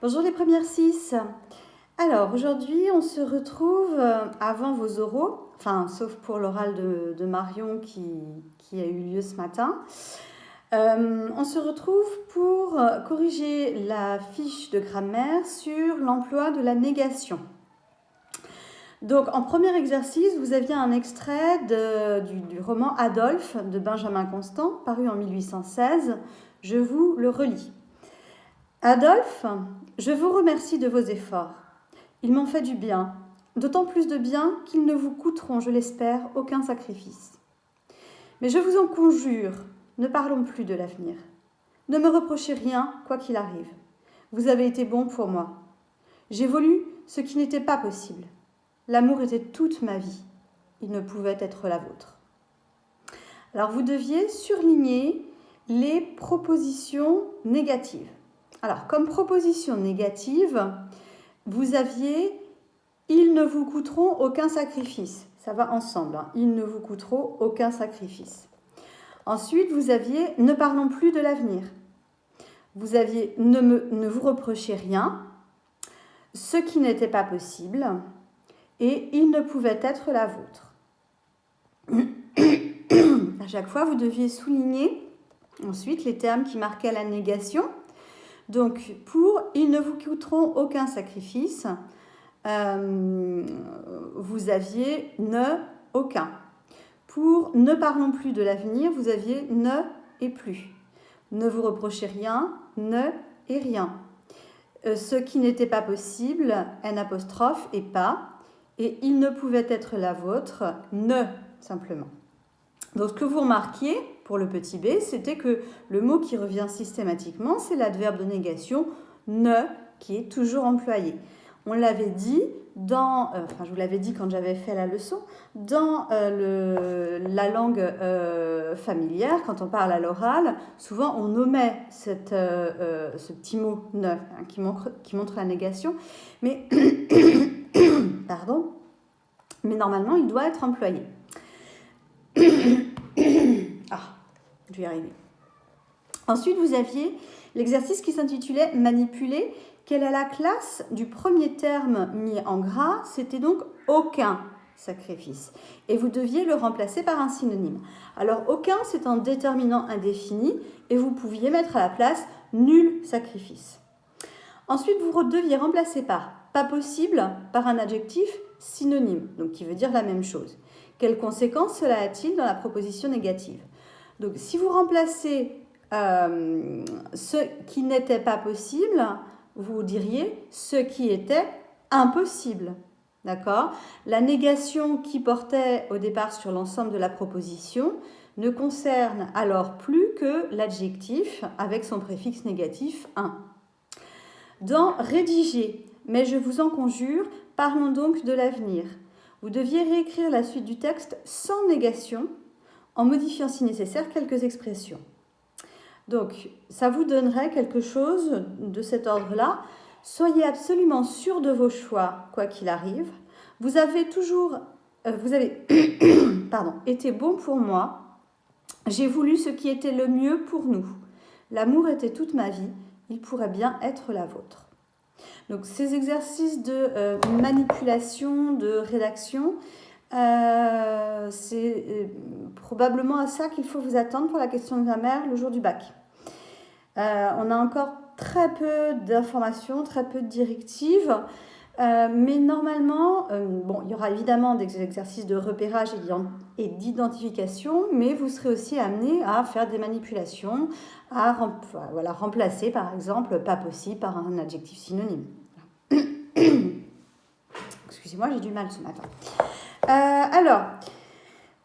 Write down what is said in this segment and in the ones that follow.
Bonjour les premières 6. Alors aujourd'hui on se retrouve avant vos oraux, enfin sauf pour l'oral de Marion qui a eu lieu ce matin. On se retrouve pour corriger la fiche de grammaire sur l'emploi de la négation. Donc en premier exercice, vous aviez un extrait du roman Adolphe de Benjamin Constant, paru en 1816. Je vous le relis. Adolphe, je vous remercie de vos efforts. Ils m'ont fait du bien, d'autant plus de bien qu'ils ne vous coûteront, je l'espère, aucun sacrifice. Mais je vous en conjure, ne parlons plus de l'avenir. Ne me reprochez rien, quoi qu'il arrive. Vous avez été bon pour moi. J'ai voulu ce qui n'était pas possible. L'amour était toute ma vie. Il ne pouvait être la vôtre. Alors vous deviez surligner les propositions négatives. Alors, comme proposition négative, vous aviez « ils ne vous coûteront aucun sacrifice ». Ça va ensemble, hein. Ils ne vous coûteront aucun sacrifice. Ensuite, vous aviez « ne parlons plus de l'avenir ». Vous aviez « ne vous reprochez rien », ce qui n'était pas possible, et « il ne pouvait être la vôtre ». À chaque fois, vous deviez souligner ensuite les termes qui marquaient la négation. Donc, pour « ils ne vous coûteront aucun sacrifice », vous aviez « ne, aucun ». Pour « ne parlons plus de l'avenir », vous aviez « ne et plus ». Ne vous reprochez rien, ne et rien. Ce qui n'était pas possible, N' et pas. Et il ne pouvait être la vôtre, ne, simplement. Donc, ce que vous remarquiez pour le petit b, c'était que le mot qui revient systématiquement, c'est l'adverbe de négation ne, qui est toujours employé. On l'avait dit je vous l'avais dit quand j'avais fait la leçon, dans la langue familière, quand on parle à l'oral, souvent on omet ce petit mot ne, hein, qui montre la négation, mais pardon, mais normalement il doit être employé. Je vais y arriver. Ensuite, vous aviez l'exercice qui s'intitulait « Manipuler ». Quelle est la classe du premier terme mis en gras? C'était donc « aucun sacrifice ». Et vous deviez le remplacer par un synonyme. Alors, « aucun », c'est un déterminant indéfini et vous pouviez mettre à la place « nul sacrifice ». Ensuite, vous deviez remplacer par « pas possible » par un adjectif synonyme, donc qui veut dire la même chose. Quelles conséquences cela a-t-il dans la proposition négative? Donc, si vous remplacez ce qui n'était pas possible, vous diriez ce qui était impossible. D'accord? La négation qui portait au départ sur l'ensemble de la proposition ne concerne alors plus que l'adjectif avec son préfixe négatif « un ». Dans « rédiger », mais je vous en conjure, parlons donc de l'avenir. Vous deviez réécrire la suite du texte sans négation, en modifiant si nécessaire quelques expressions. Donc, ça vous donnerait quelque chose de cet ordre-là. Soyez absolument sûr de vos choix, quoi qu'il arrive. Vous avez été bon pour moi. J'ai voulu ce qui était le mieux pour nous. L'amour était toute ma vie. Il pourrait bien être la vôtre. Donc, ces exercices de manipulation, de rédaction, c'est probablement à ça qu'il faut vous attendre pour la question de grammaire le jour du bac. On a encore très peu d'informations, très peu de directives, mais normalement, il y aura évidemment des exercices de repérage et d'identification, mais vous serez aussi amené à faire des manipulations, à remplacer par exemple pas possible par un adjectif synonyme. Excusez-moi, j'ai du mal ce matin.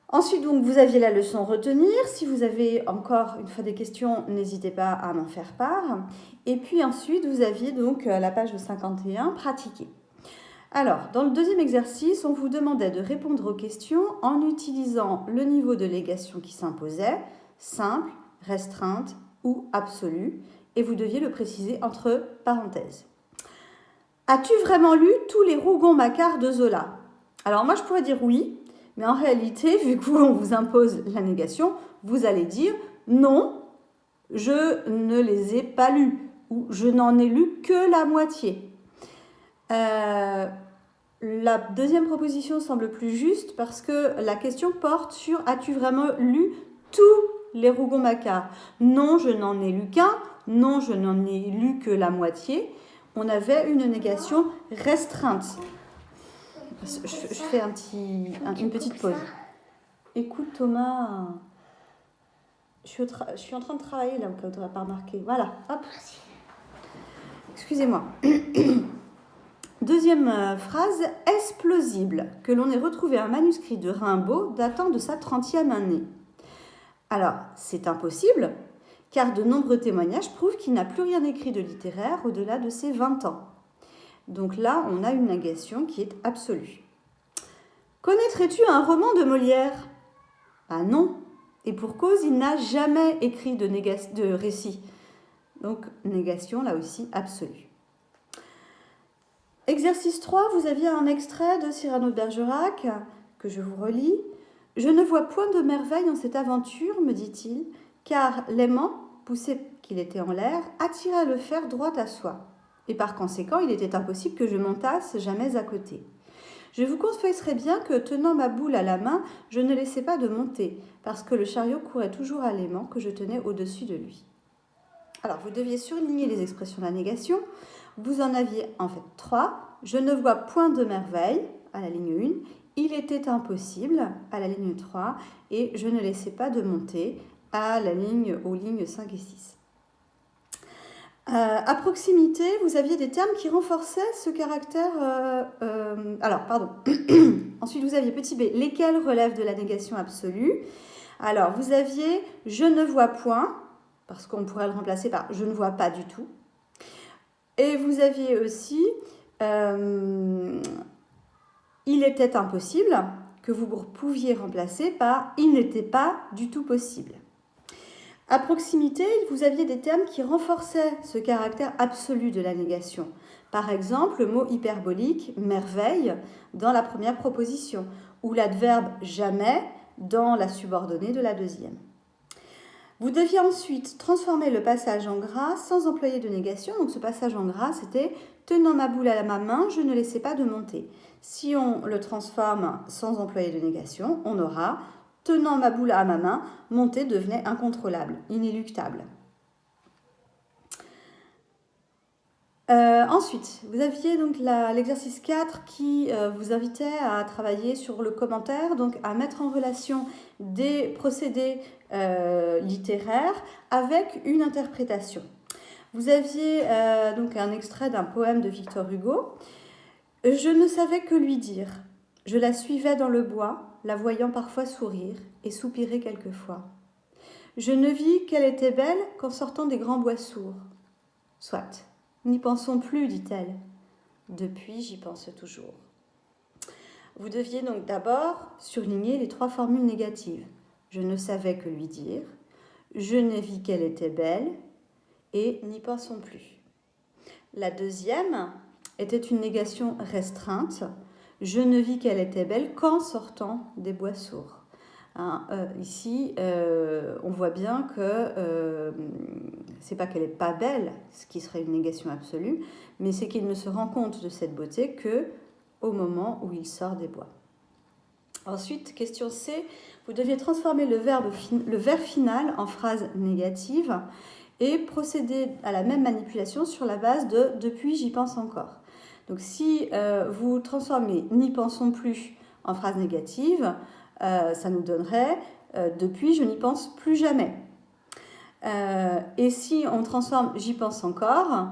Ensuite, donc, vous aviez la leçon retenir. Si vous avez encore une fois des questions, n'hésitez pas à m'en faire part. Et puis ensuite, vous aviez donc la page 51, pratiquer. Alors, dans le deuxième exercice, on vous demandait de répondre aux questions en utilisant le niveau de négation qui s'imposait, simple, restreinte ou absolue, et vous deviez le préciser entre parenthèses. As-tu vraiment lu tous les Rougon-Macquart de Zola? Alors moi, je pourrais dire oui, mais en réalité, vu qu'on vous impose la négation, vous allez dire non, je ne les ai pas lus. ou je n'en ai lu que la moitié. La deuxième proposition semble plus juste parce que la question porte sur as-tu vraiment lu tous les Rougon-Macquart? Non, je n'en ai lu qu'un. Non, je n'en ai lu que la moitié. On avait une négation restreinte. Je fais une petite pause. Écoute Thomas, je suis en train de travailler là, tu n'auras pas remarqué. Voilà, hop. Excusez-moi. Deuxième phrase, est-ce plausible que l'on ait retrouvé un manuscrit de Rimbaud datant de sa 30e année? Alors, c'est impossible, car de nombreux témoignages prouvent qu'il n'a plus rien écrit de littéraire au-delà de ses 20 ans. Donc là, on a une négation qui est absolue. Connaîtrais-tu un roman de Molière? Ah non, et pour cause, il n'a jamais écrit de récit. Donc, négation, là aussi, absolue. Exercice 3, vous aviez un extrait de Cyrano de Bergerac, que je vous relis. « Je ne vois point de merveille en cette aventure, me dit-il, car l'aimant, poussé qu'il était en l'air, attirait le fer droit à soi. Et par conséquent, il était impossible que je montasse jamais à côté. Je vous confesserai bien que, tenant ma boule à la main, je ne laissais pas de monter, parce que le chariot courait toujours à l'aimant que je tenais au-dessus de lui. » Alors, vous deviez surligner les expressions de la négation. Vous en aviez en fait 3. Je ne vois point de merveille, à la ligne 1. Il était impossible, à la ligne 3. Et je ne laissais pas de monter, aux lignes 5 et 6. À proximité, vous aviez des termes qui renforçaient ce caractère... Ensuite, vous aviez petit b, lesquels relèvent de la négation absolue. Alors, vous aviez « je ne vois point », parce qu'on pourrait le remplacer par « je ne vois pas du tout ». Et vous aviez aussi « il était impossible », que vous pouviez remplacer par « il n'était pas du tout possible ». À proximité, vous aviez des termes qui renforçaient ce caractère absolu de la négation. Par exemple, le mot hyperbolique « merveille » dans la première proposition, ou l'adverbe « jamais » dans la subordonnée de la deuxième. Vous deviez ensuite transformer le passage en gras sans employer de négation. Donc ce passage en gras, c'était « tenant ma boule à ma main, je ne laissais pas de monter ». Si on le transforme sans employer de négation, on aura « tenant ma boule à ma main, monter devenait incontrôlable, inéluctable ». Ensuite, vous aviez donc l'exercice 4 qui vous invitait à travailler sur le commentaire, donc à mettre en relation des procédés littéraires avec une interprétation. Vous aviez donc un extrait d'un poème de Victor Hugo. « Je ne savais que lui dire. Je la suivais dans le bois, la voyant parfois sourire et soupirer quelquefois. Je ne vis qu'elle était belle qu'en sortant des grands bois sourds. Soit. N'y pensons plus, dit-elle. Depuis, j'y pense toujours. » Vous deviez donc d'abord surligner les 3 formules négatives. Je ne savais que lui dire, je ne vis qu'elle était belle, et n'y pensons plus. La deuxième était une négation restreinte. Je ne vis qu'elle était belle qu'en sortant des bois sourds. Ici, on voit bien que c'est pas qu'elle n'est pas belle, ce qui serait une négation absolue, mais c'est qu'il ne se rend compte de cette beauté que au moment où il sort des bois. Ensuite, question C, vous deviez transformer le verbe final en phrase négative et procéder à la même manipulation sur la base de « depuis, j'y pense encore ». Donc si vous transformez « n'y pensons plus » en phrase négative, ça nous donnerait « depuis, je n'y pense plus jamais ». Et si on transforme « j'y pense encore »,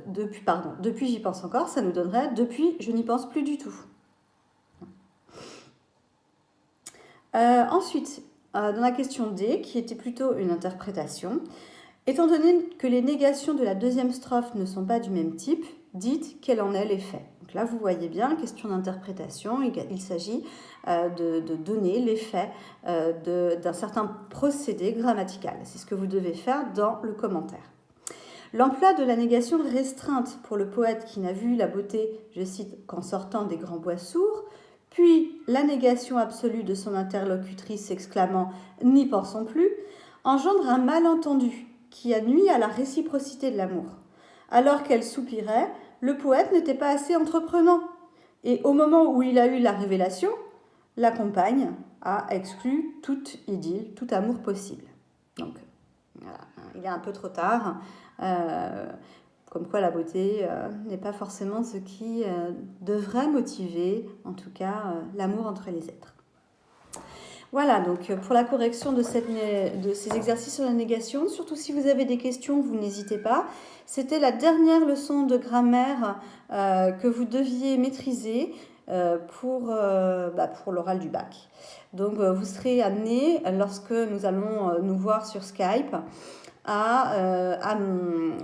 depuis j'y pense encore, ça nous donnerait « depuis, je n'y pense plus du tout ». Ensuite, dans la question D, qui était plutôt une interprétation, étant donné que les négations de la deuxième strophe ne sont pas du même type, dites quel en est l'effet. Donc là, vous voyez bien, question d'interprétation, il s'agit de donner l'effet d'un certain procédé grammatical. C'est ce que vous devez faire dans le commentaire. L'emploi de la négation restreinte pour le poète qui n'a vu la beauté, je cite, qu'en sortant des grands bois sourds, puis la négation absolue de son interlocutrice s'exclamant « n'y pensons plus », engendre un malentendu qui a nui à la réciprocité de l'amour. Alors qu'elle soupirait, le poète n'était pas assez entreprenant. Et au moment où il a eu la révélation, la compagne a exclu toute idylle, tout amour possible. Donc, voilà, il est un peu trop tard. Comme quoi la beauté n'est pas forcément ce qui devrait motiver, en tout cas, l'amour entre les êtres. Voilà, donc pour la correction de ces exercices sur la négation, surtout si vous avez des questions, vous n'hésitez pas. C'était la dernière leçon de grammaire que vous deviez maîtriser pour l'oral du bac. Donc vous serez amené, lorsque nous allons nous voir sur Skype, à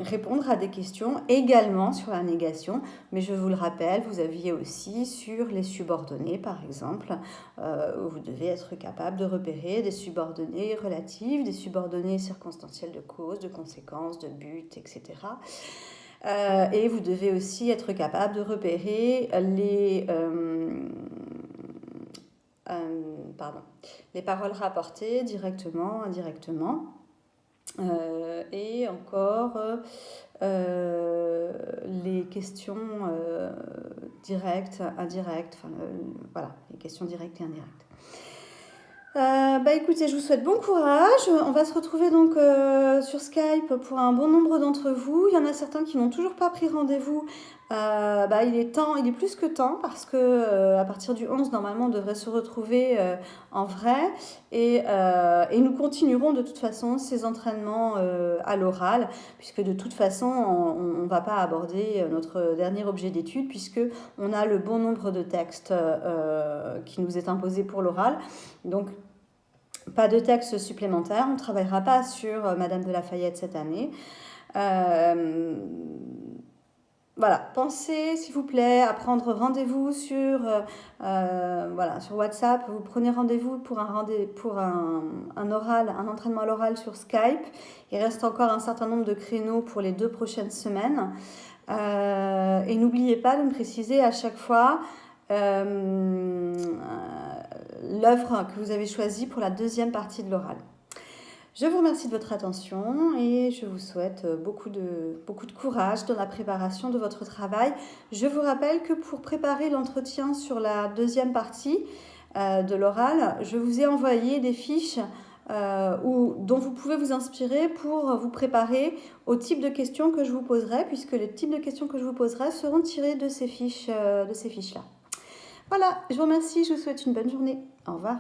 répondre à des questions également sur la négation. Mais je vous le rappelle, vous aviez aussi sur les subordonnés, par exemple, où vous devez être capable de repérer des subordonnées relatives, des subordonnées circonstancielles de cause, de conséquence, de but, etc. Et vous devez aussi être capable de repérer les paroles rapportées directement, indirectement. Et encore les questions directes, indirectes, voilà, les questions directes et indirectes. Écoutez, je vous souhaite bon courage. On va se retrouver donc sur Skype pour un bon nombre d'entre vous. Il y en a certains qui n'ont toujours pas pris rendez-vous. Il est plus que temps parce que à partir du 11, normalement, on devrait se retrouver en vrai. Et nous continuerons de toute façon ces entraînements à l'oral, puisque de toute façon, on ne va pas aborder notre dernier objet d'étude, puisque on a le bon nombre de textes qui nous est imposé pour l'oral. Donc, pas de texte supplémentaire. On ne travaillera pas sur Madame de Lafayette cette année. Voilà, pensez s'il vous plaît à prendre rendez-vous sur WhatsApp. Vous prenez rendez-vous pour un oral, un entraînement à l'oral sur Skype. Il reste encore un certain nombre de créneaux pour les 2 prochaines semaines. Et n'oubliez pas de me préciser à chaque fois l'œuvre que vous avez choisie pour la deuxième partie de l'oral. Je vous remercie de votre attention et je vous souhaite beaucoup de courage dans la préparation de votre travail. Je vous rappelle que pour préparer l'entretien sur la deuxième partie de l'oral, je vous ai envoyé des fiches dont vous pouvez vous inspirer pour vous préparer au type de questions que je vous poserai, puisque les types de questions que je vous poserai seront tirés de ces fiches-là. Voilà, je vous remercie, je vous souhaite une bonne journée. Au revoir.